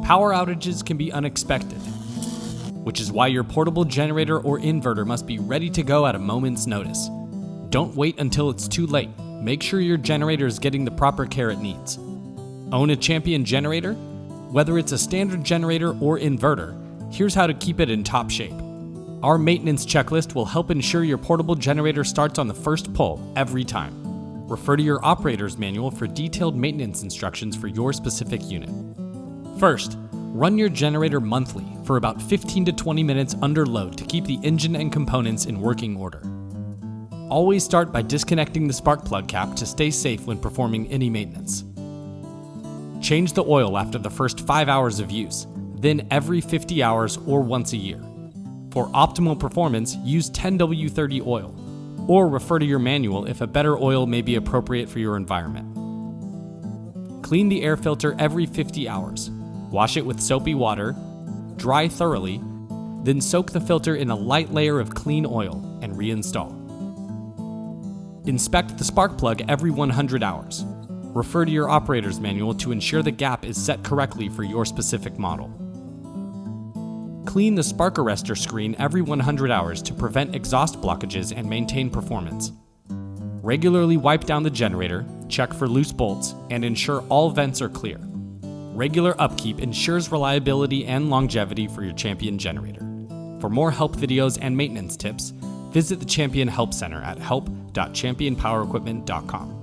Power outages can be unexpected, which is why your portable generator or inverter must be ready to go at a moment's notice. Don't wait until it's too late. Make sure your generator is getting the proper care it needs. Own a Champion generator? Whether it's a standard generator or inverter, here's how to keep it in top shape. Our maintenance checklist will help ensure your portable generator starts on the first pull every time. Refer to your operator's manual for detailed maintenance instructions for your specific unit. First, run your generator monthly for about 15 to 20 minutes under load to keep the engine and components in working order. Always start by disconnecting the spark plug cap to stay safe when performing any maintenance. Change the oil after the first 5 hours of use, then every 50 hours or once a year. For optimal performance, use 10W30 oil, or refer to your manual if a better oil may be appropriate for your environment. Clean the air filter every 50 hours. Wash it with soapy water, dry thoroughly, then soak the filter in a light layer of clean oil and reinstall. Inspect the spark plug every 100 hours. Refer to your operator's manual to ensure the gap is set correctly for your specific model. Clean the spark arrestor screen every 100 hours to prevent exhaust blockages and maintain performance. Regularly wipe down the generator, check for loose bolts, and ensure all vents are clear. Regular upkeep ensures reliability and longevity for your Champion generator. For more help videos and maintenance tips, visit the Champion Help Center at help.championpowerequipment.com.